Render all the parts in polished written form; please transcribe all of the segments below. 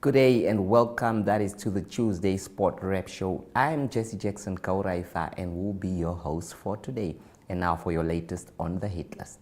Good day and welcome, that is to the Tuesday Sport Rap Show. I am Jesse Jackson Kauraifa and will be your host for today. And now for your latest on the hit list.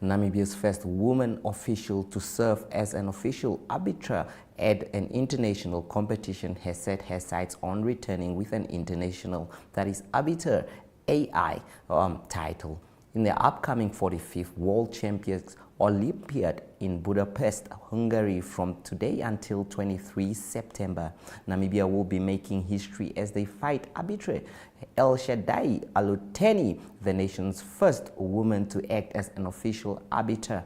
Namibia's first woman official to serve as an official arbiter at an international competition has set her sights on returning with an international, that is arbiter AI title in the upcoming 45th World Champions Olympiad in Budapest, Hungary from today until 23 September. Namibia will be making history as they fight arbiter El Shaddai Aluteni, the nation's first woman to act as an official arbiter,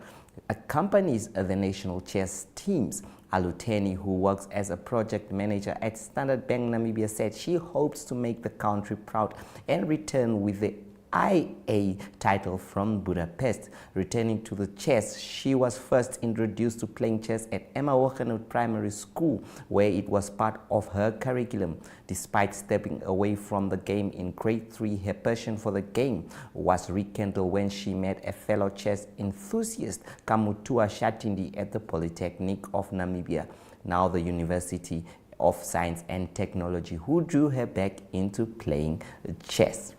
accompanies the national chess teams. Aluteni, who works as a project manager at Standard Bank Namibia, said she hopes to make the country proud and return with the IA title from Budapest. Returning to the chess, she was first introduced to playing chess at Emma Wochenut Primary School, where it was part of her curriculum. Despite stepping away from the game in grade 3, her passion for the game was rekindled when she met a fellow chess enthusiast, Kamutua Shatindi, at the Polytechnic of Namibia, now the University of Science and Technology, who drew her back into playing chess.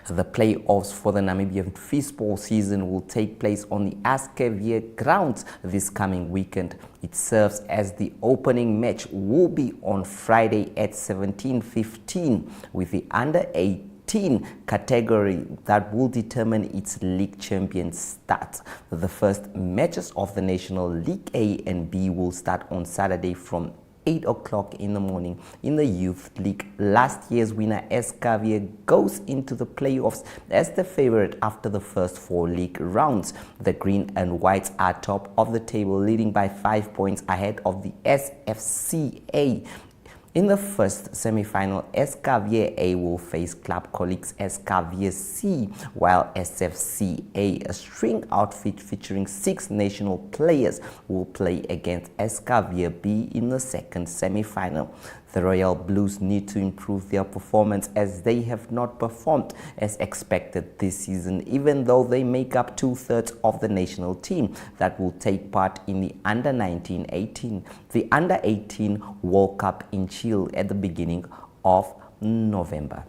The playoffs for the Namibian football season will take place on the Askevier grounds this coming weekend. It serves as the opening match will be on Friday at 17:15 with the under-18 category that will determine its league champion start. The first matches of the National League A and B will start on Saturday from 8 o'clock in the morning. In the Youth League, last year's winner Escavier goes into the playoffs as the favorite after the first 4 league rounds. The Green and Whites are top of the table, leading by 5 points ahead of the SFCA. In the first semi-final, Escavier A will face club colleagues Escavier C, while SFCA, a string outfit featuring 6 national players, will play against Escavier B in the second semi-final. The Royal Blues need to improve their performance as they have not performed as expected this season, even though they make up 2/3 of the national team that will take part in the Under-19-18, the Under-18 World Cup in Chile at the beginning of November.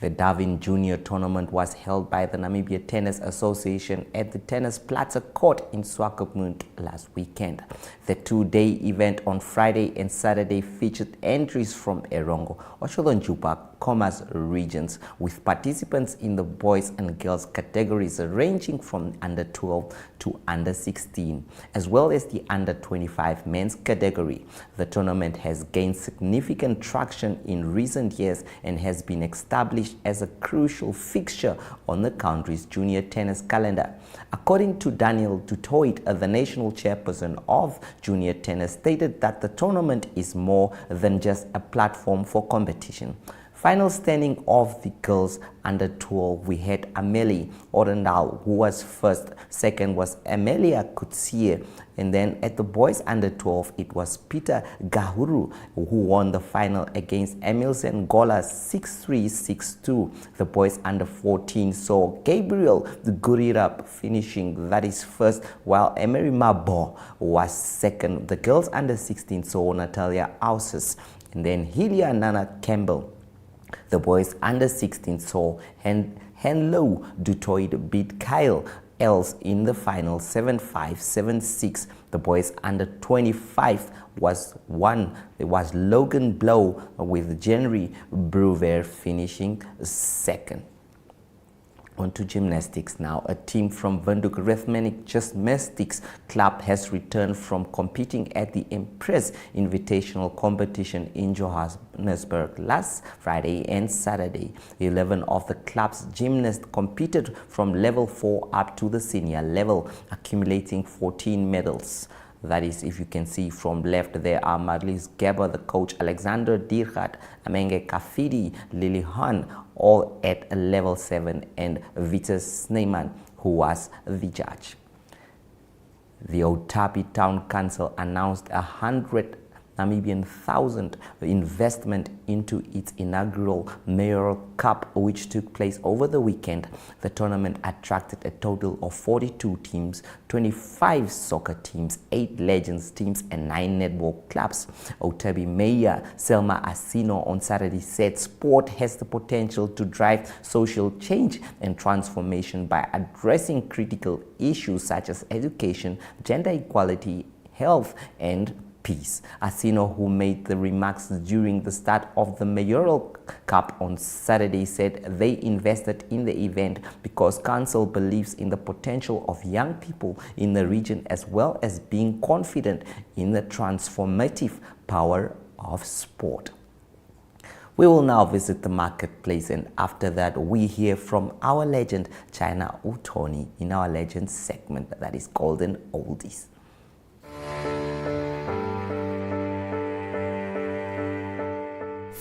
The Darwin Junior tournament was held by the Namibia Tennis Association at the Tennis Plaza Court in Swakopmund last weekend. The 2-day event on Friday and Saturday featured entries from Erongo, Oshodonjupa, Khomas regions, with participants in the boys and girls categories ranging from under 12 to under 16, as well as the under 25 men's category. The tournament has gained significant traction in recent years and has been established as a crucial fixture on the country's junior tennis calendar. According to Daniel Dutoit, the national chairperson of junior tennis, stated that the tournament is more than just a platform for competition. Final standing of the girls under 12, we had Amelie Orendal, who was first. Second was Amelia Kutsie. And then at the boys under 12, it was Peter Gahuru who won the final against Emilsen Gola 6-3, 6-2. The boys under 14 saw Gabriel Gurirap finishing, that is first, while Emery Mabo was second. The girls under 16 saw Natalia Auses and then Hilia Nana Campbell. The boys under 16 saw Henlo Dutoit beat Kyle Els in the final 7-5, 7-6. The boys under 25 was Logan Blow, with Jenry Bruver finishing second. On to gymnastics now. A team from Windhoek Rhythmic Gymnastics Club has returned from competing at the Empress Invitational competition in Johannesburg last Friday and Saturday. 11 of the club's gymnasts competed from level 4 up to the senior level, accumulating 14 medals. That is, if you can see from left, there are Marlies Gerber, the coach, Alexander Diergaard, Amenge Kafidi, Lily Han, all at a level 7, and Vitus Sneyman, who was the judge. The Otapi Town Council announced Namibian thousand investment into its inaugural Mayoral Cup, which took place over the weekend. The tournament attracted a total of 42 teams, 25 soccer teams, 8 Legends teams, and 9 netball clubs. Otabi Mayor Selma Asino on Saturday said sport has the potential to drive social change and transformation by addressing critical issues such as education, gender equality, health, and peace. Asino, who made the remarks during the start of the Mayoral Cup on Saturday, said they invested in the event because council believes in the potential of young people in the region, as well as being confident in the transformative power of sport. We will now visit the marketplace, and after that we hear from our legend China Utoni in our Legends segment that is Golden Oldies.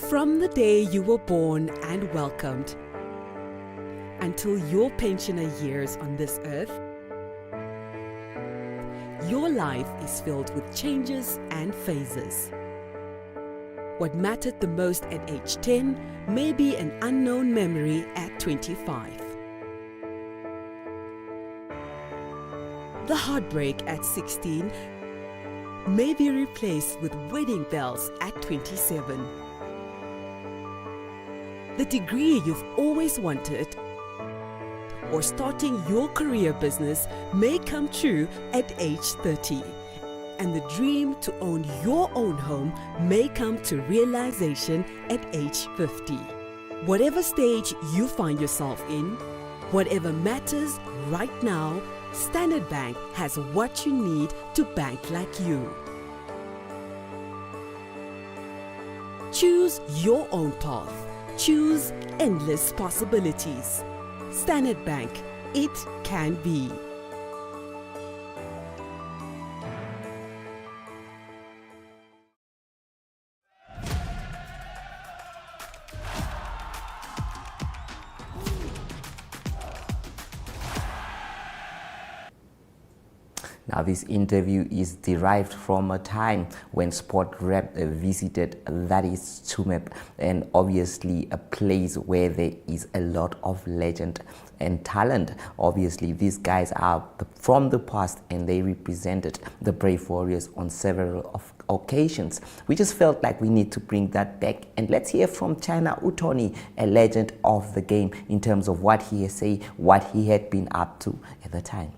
From the day you were born and welcomed until your pensioner years on this earth, your life is filled with changes and phases. What mattered the most at age 10 may be an unknown memory at 25. The heartbreak at 16 may be replaced with wedding bells at 27. The degree you've always wanted or starting your career business may come true at age 30. And the dream to own your own home may come to realization at age 50. Whatever stage you find yourself in, whatever matters right now, Standard Bank has what you need to bank like you. Choose your own path. Choose endless possibilities. Standard Bank, it can be. Now, this interview is derived from a time when Sport Rep visited, that is Tsumeb, and obviously a place where there is a lot of legend and talent. Obviously, these guys are from the past and they represented the Brave Warriors on several occasions. We just felt like we need to bring that back, and let's hear from China Utoni, a legend of the game, in terms of what he has said, what he had been up to at the time.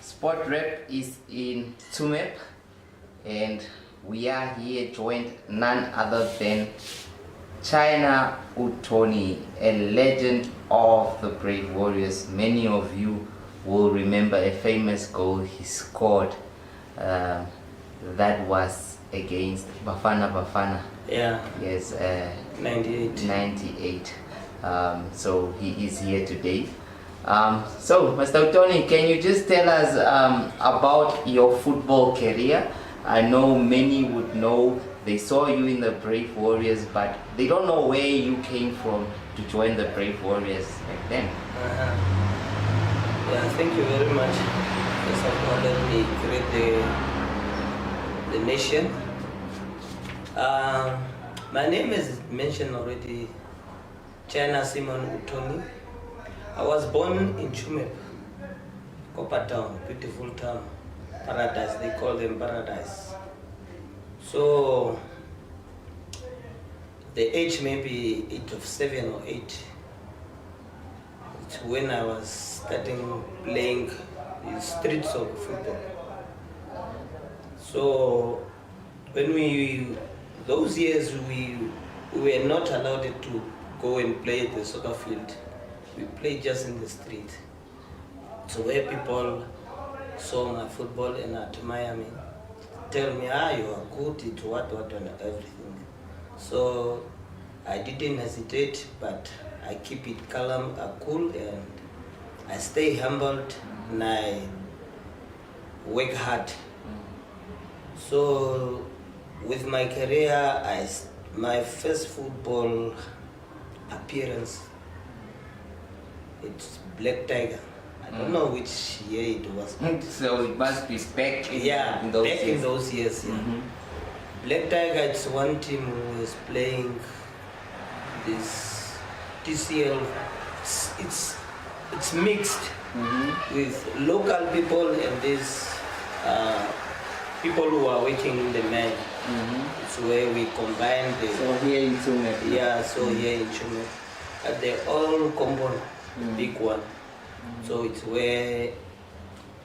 Sport Rep is in Tsumeb, and we are here joined none other than China Utoni, a legend of the Brave Warriors. Many of you will remember a famous goal he scored that was against Bafana. Yeah. Yes. 98. So he is here today. So, Mr. Utoni, can you just tell us about your football career? I know many would know, they saw you in the Brave Warriors, but they don't know where you came from to join the Brave Warriors back then. Yeah, thank you very much. First of all, let me greet the nation. My name is mentioned already, China Simon Utoni. I was born in Tsumeb, Copper Town, beautiful town, paradise, they call them paradise. So, the age maybe age of 7 or 8, it's when I was starting playing the streets of football. So, when those years we were not allowed to go and play at the soccer field. We played just in the street. So where people saw my football and admire me, tell me, you are good, it what and everything. So I didn't hesitate, but I keep it calm, cool, and I stay humbled and I work hard. So with my career, my first football appearance, it's Black Tiger. I don't know which year it was. So it must be back in, in those years. Yeah. Black Tiger, it's one team who is playing this TCL. It's mixed with local people and these people who are working in the mine. It's where we combine the... So here in Tsumeb? Yeah, so here in Tsumeb. At the all compound, big one. So it's where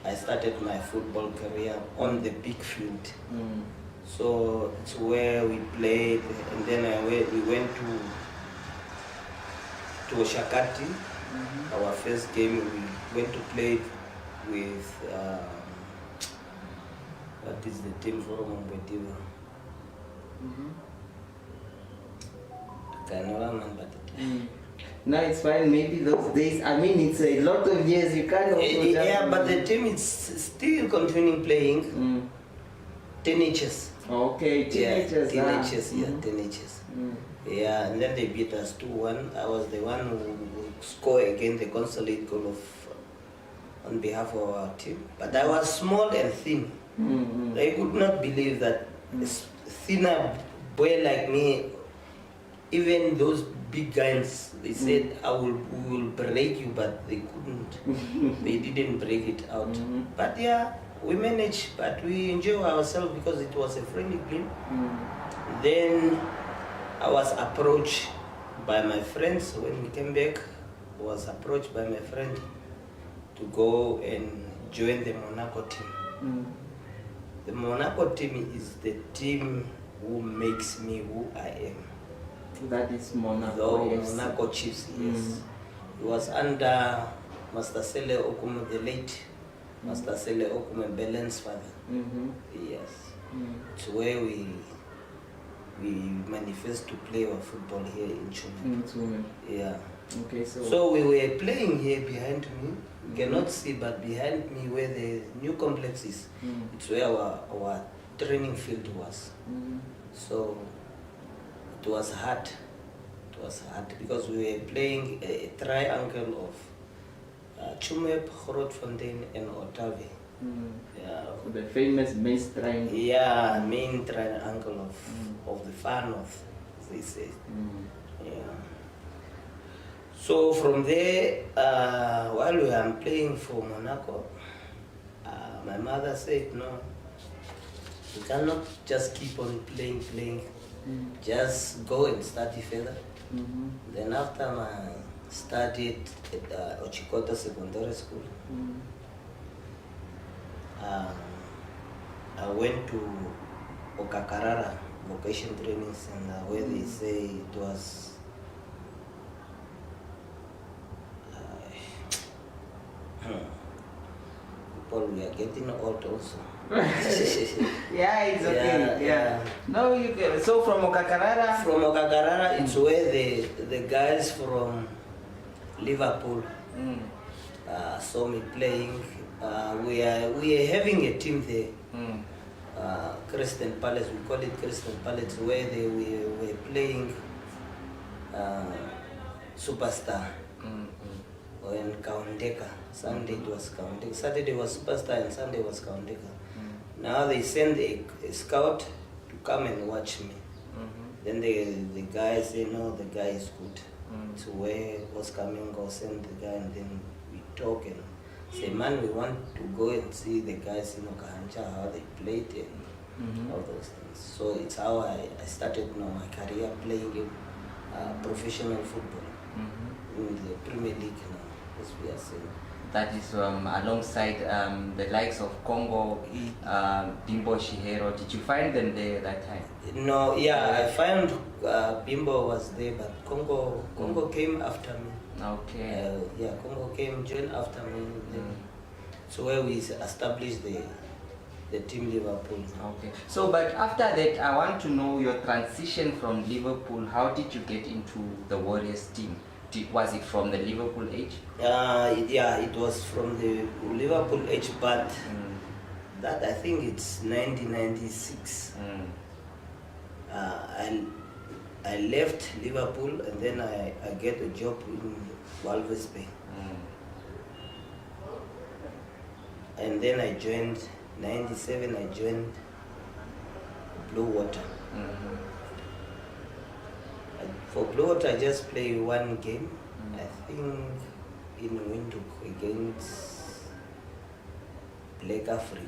I started my football career on the big field. So it's where we played, and then we went to Oshakati. Our first game, we went to play with what is the team from Mbwediwa? I cannot remember the team. No, it's fine. Maybe those days. I mean, it's a lot of years. You can't. Yeah, but the team is still continuing playing. Teenagers. Okay, teenagers. Yeah, teenagers. Yeah, and then they beat us 2-1. I was the one who scored again the consolate goal on behalf of our team. But I was small and thin. I could not believe that a thinner boy like me, even those big guys, they said, we will break you, but they couldn't. They didn't break it out. But yeah, we managed, but we enjoy ourselves because it was a friendly game. Then I was approached by my friends when we came back. I was approached by my friend to go and join the Monaco team. The Monaco team is the team who makes me who I am. That is Monaco. Monaco Chiefs, yes. It was under Master Sele Okume, the late Master Sele Okume, Belen's father. Yes. It's where we manifest to play our football here in Tsumeb. Yeah. Okay, so we were playing here behind me. You cannot see, but behind me where the new complex is, it's where our training field was. So it was hard. It was hard because we were playing a triangle of Tsumeb, Grootfontein, and Otavi. Yeah. So the famous main triangle. Yeah, main triangle of the far north, as they say. Yeah. So from there, while we were playing for Monaco, my mother said, no, you cannot just keep on playing. Just go and study further. Then after I studied at Ochikota Secondary School, I went to Okakarara Vocation Training Center where they say it was people, we are getting old also. Yeah, it's okay. Yeah. No, you can. So from Okakarara? From Okakarara, it's where the guys from Liverpool saw me playing. We are having a team there. Crystal Palace, we call it Crystal Palace, where we were playing Superstar. And Kaundeka. Sunday it was Kaundeka. Saturday was Superstar and Sunday was Kaundeka. Now they send a scout to come and watch me. Then the guy say, no, the guy is good. So where was coming, go send the guy, and then we talk and say, man, we want to go and see the guys in Okahancha, how they played and all those things. So it's how I started my career playing professional football in the Premier League now, as we are saying. That is alongside the likes of Congo, Bimbo Shihero. Did you find them there at that time? No, yeah, I found Bimbo was there, but Congo came after me. Okay. Yeah, Congo joined after me. So where we established the team Liverpool. Okay. So, but after that, I want to know your transition from Liverpool. How did you get into the Warriors team? Was it from the Liverpool age? Yeah, it was from the Liverpool age, but that I think it's 1996. I left Liverpool and then I get a job in Walvis Bay. And then I joined, 97 I joined Blue Water. For Blue Water, I just play one game. I think in Windhoek against Black Africa.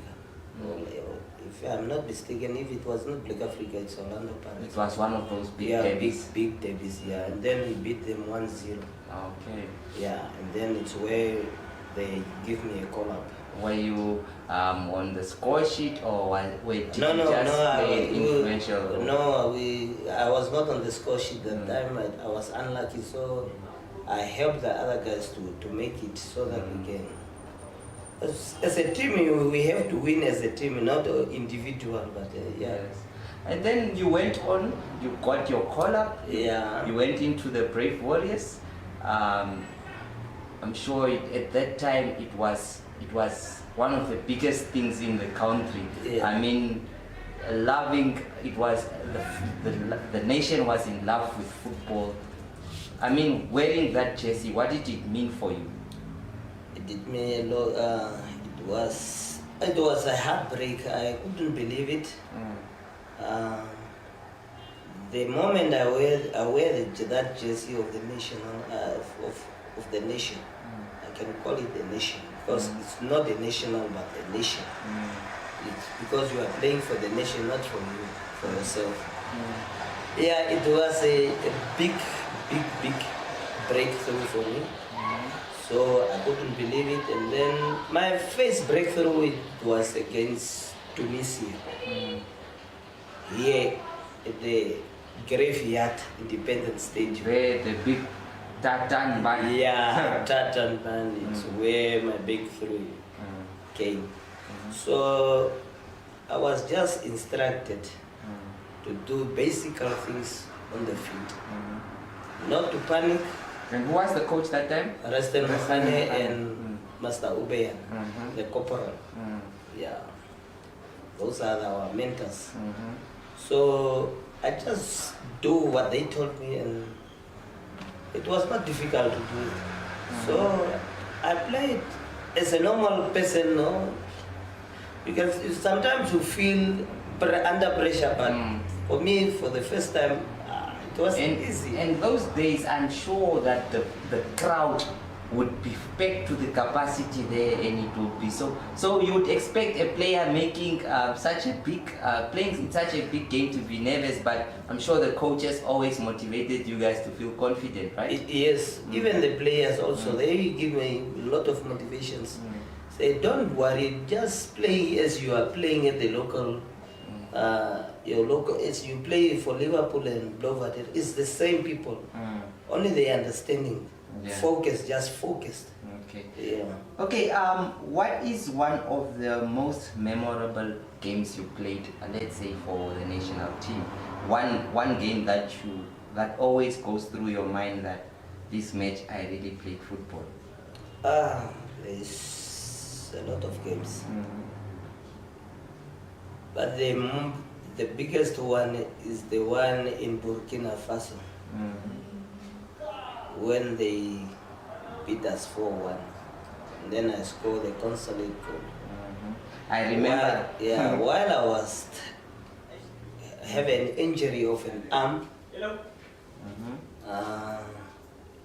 If I'm not mistaken, if it was not Black Africa, it's Orlando Pirates. It was one of those big yeah, derbies. big derbies, yeah. And then we beat them 1-0. Okay. Yeah, and then it's where they give me a call-up. Were you on the score sheet, or were you just influential? I was not on the score sheet that time. I was unlucky, so I helped the other guys to make it so that we can. As a team, we have to win as a team, not individual, but yeah. Yes. And then you went on, you got your call-up. Yeah. You went into the Brave Warriors. I'm sure at that time it was one of the biggest things in the country. Yeah. I mean, it was the nation was in love with football. I mean, wearing that jersey, what did it mean for you? It did me a lot. It was a heartbreak. I couldn't believe it. The moment I wear that jersey of the national of the nation, I can call it the nation because it's not the national but the nation. It's because you are playing for the nation, not for you, for yourself. Yeah, it was a big breakthrough for me. So I couldn't believe it, and then my first breakthrough it was against Tunisia. Here at the Graveyard Independence Stadium. The big tartan band. Yeah, tartan band. It's where my breakthrough came. So I was just instructed to do basic things on the field, not to panic. And who was the coach that time? Rastem Mohane and Master Ubeyan, the corporal. Yeah, those are our mentors. So I just do what they told me, and it was not difficult to do it. So I played as a normal person, no? Because sometimes you feel under pressure, but for me, for the first time, it wasn't easy. And those days, I'm sure that the crowd would be packed to the capacity there, and it would be so. So you would expect a player making playing in such a big game to be nervous, but I'm sure the coaches always motivated you guys to feel confident, right? Yes, even the players also, they give me a lot of motivations. Say, don't worry, just play as you are playing at the local. Your local, as you play for Liverpool and Belvedere, it's the same people. Only the understanding. Focus, just focused. Okay. Yeah. Okay. What is one of the most memorable games you played? Let's say for the national team. One game that always goes through your mind that this match I really played football. There's a lot of games. But the biggest one is the one in Burkina Faso. When they beat us 4-1. And then I scored the consolate goal. I remember. While I was having an injury of an arm. Hello.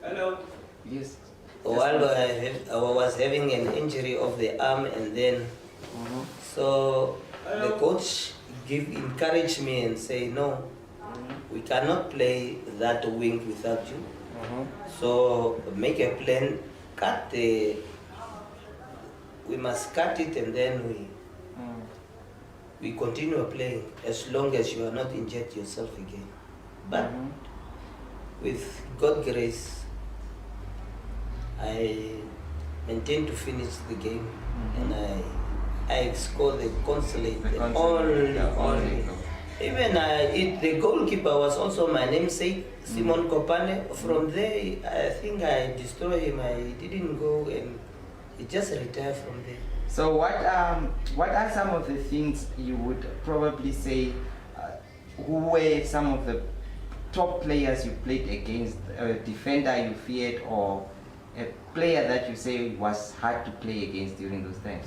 Hello. Yes. While I was having an injury of the arm, and then so the coach encouraged me and say, no, we cannot play that wing without you. So make a plan, we must cut it, and then we continue playing as long as you are not injured yourself again. But with God's grace, I maintained to finish the game, and I scored the consolate. Only. Even the goalkeeper was also my namesake, Simon Kopane. From there, I think I destroyed him. I didn't go, and he just retired from there. So what are some of the things you would probably say? Who were some of the top players you played against? A defender you feared, or a player that you say was hard to play against during those times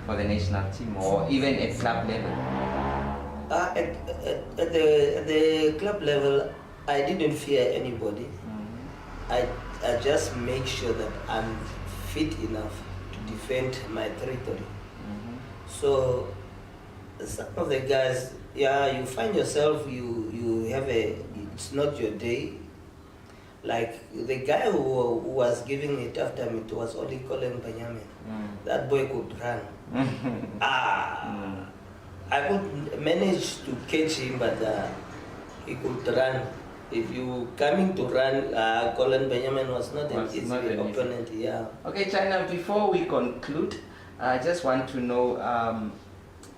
for the national team, or even at club level? At the club level, I didn't fear anybody. I just make sure that I'm fit enough to defend my territory. So some of the guys, yeah, you find yourself, you have it's not your day. Like the guy who was giving it after me, it was only Colin Benjamin. That boy could run. I could manage to catch him, but he could run. If you coming to run, Colin Benjamin was not an easy opponent. Yeah. Okay, China, before we conclude, I just want to know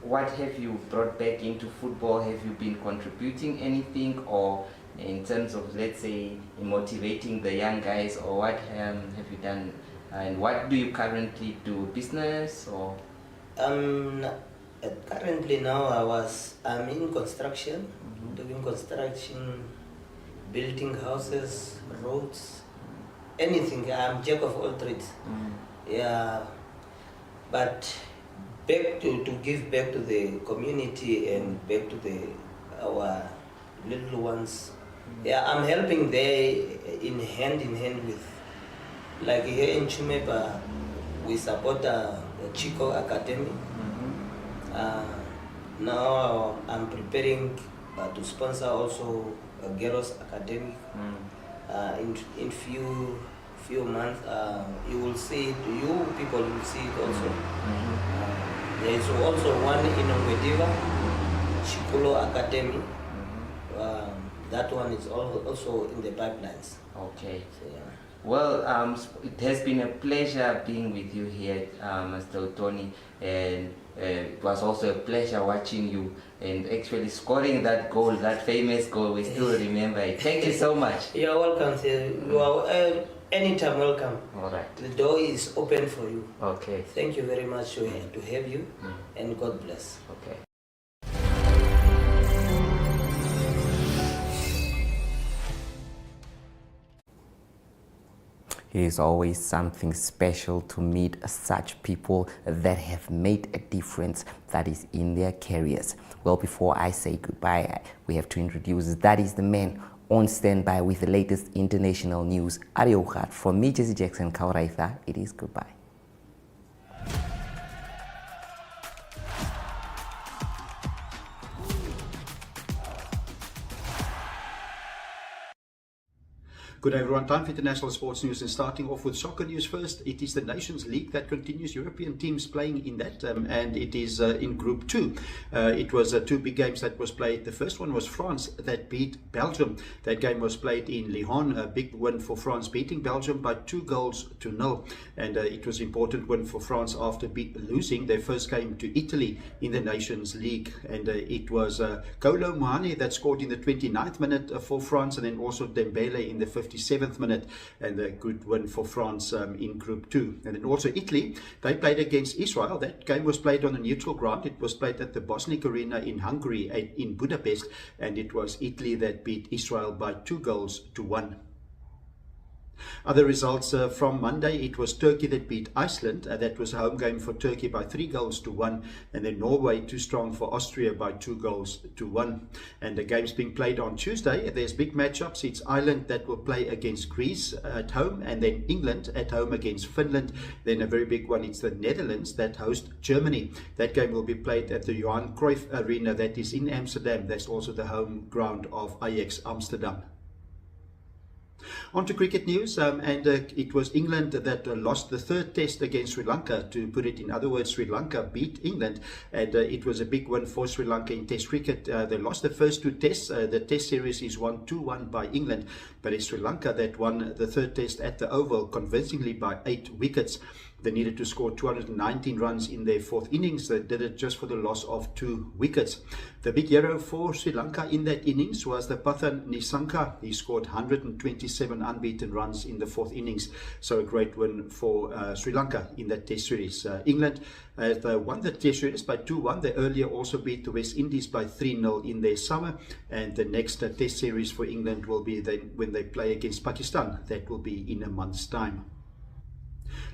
what have you brought back into football? Have you been contributing anything, or in terms of, let's say, in motivating the young guys, or what have you done? And what do you currently do? Business or? Currently now I'm in construction, doing construction, building houses, roads, anything. I'm jack of all trades. Yeah, but back to give back to the community and back to our little ones. Yeah, I'm helping there in hand with, like here in Chumeba, we support the Chico Academy. Now I'm preparing to sponsor also a Girls Academy. In few months, you will see it. You people will see it also. There is also one in Ongwediva, Chikulo Academy. That one is also in the pipelines. Okay. So, yeah. Well, it has been a pleasure being with you here, Mr. Utoni, and it was also a pleasure watching you and actually scoring that goal, that famous goal. We still remember it. Thank you so much. You're welcome, sir. You are anytime welcome. All right. The door is open for you. Okay. Thank you very much to have you, and God bless. Okay. It is always something special to meet such people that have made a difference that is in their careers. Well, before I say goodbye, we have to introduce, that is the man on standby with the latest international news. Ariogat from me, Jesse Jackson Kauraitha. It is goodbye. Good day everyone, time for international sports news, and starting off with soccer news first. It is the Nations League that continues, European teams playing in that, and it is in Group 2. It was two big games that was played. The first one was France that beat Belgium. That game was played in Lyon, a big win for France, beating Belgium by 2-0, and it was an important win for France after losing their first game to Italy in the Nations League. And it was Kolo Muani that scored in the 29th minute for France, and then also Dembele in the 57th minute, and a good win for France in Group 2. And then also Italy, they played against Israel. That game was played on a neutral ground. It was played at the Bosniak Arena in Hungary, in Budapest, and it was Italy that beat Israel by 2-1. Other results from Monday, it was Turkey that beat Iceland. That was a home game for Turkey by 3-1, and then Norway too strong for Austria by 2-1. And the games being played on Tuesday, there's big matchups. It's Ireland that will play against Greece at home, and then England at home against Finland. Then a very big one, it's the Netherlands that host Germany. That game will be played at the Johan Cruyff Arena that is in Amsterdam. That's also the home ground of Ajax Amsterdam. On to cricket news, and it was England that lost the third test against Sri Lanka. To put it in other words, Sri Lanka beat England, and it was a big win for Sri Lanka in test cricket. They lost the first two tests. The test series is won 2-1 by England, but it's Sri Lanka that won the third test at the Oval convincingly by 8 wickets. They needed to score 219 runs in their fourth innings. They did it just for the loss of 2 wickets. The big hero for Sri Lanka in that innings was the Pathan Nissanka. He scored 127 unbeaten runs in the fourth innings. So a great win for Sri Lanka in that test series. England won the test series by 2-1. They earlier also beat the West Indies by 3-0 in their summer. And the next test series for England will be then when they play against Pakistan. That will be in a month's time.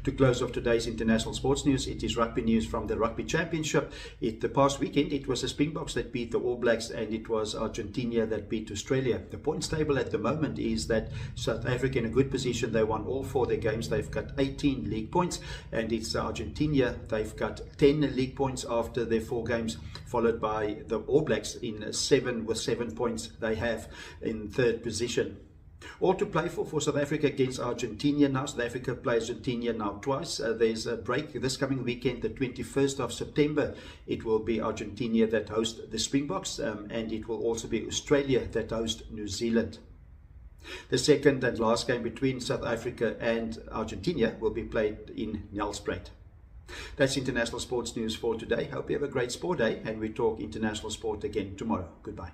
To close off today's international sports news, it is rugby news from the Rugby Championship. The past weekend, it was the Springboks that beat the All Blacks, and it was Argentina that beat Australia. The points table at the moment is that South Africa in a good position. They won all 4 of their games. They've got 18 league points, and it's Argentina. They've got 10 league points after their 4 games, followed by the All Blacks in 7 with 7 points. They have in 3rd position. All to play for South Africa against Argentina now. South Africa plays Argentina now twice. There's a break this coming weekend, the 21st of September. It will be Argentina that hosts the Springboks, and it will also be Australia that hosts New Zealand. The second and last game between South Africa and Argentina will be played in Nelspruit. That's international sports news for today. Hope you have a great sport day, and we talk international sport again tomorrow. Goodbye.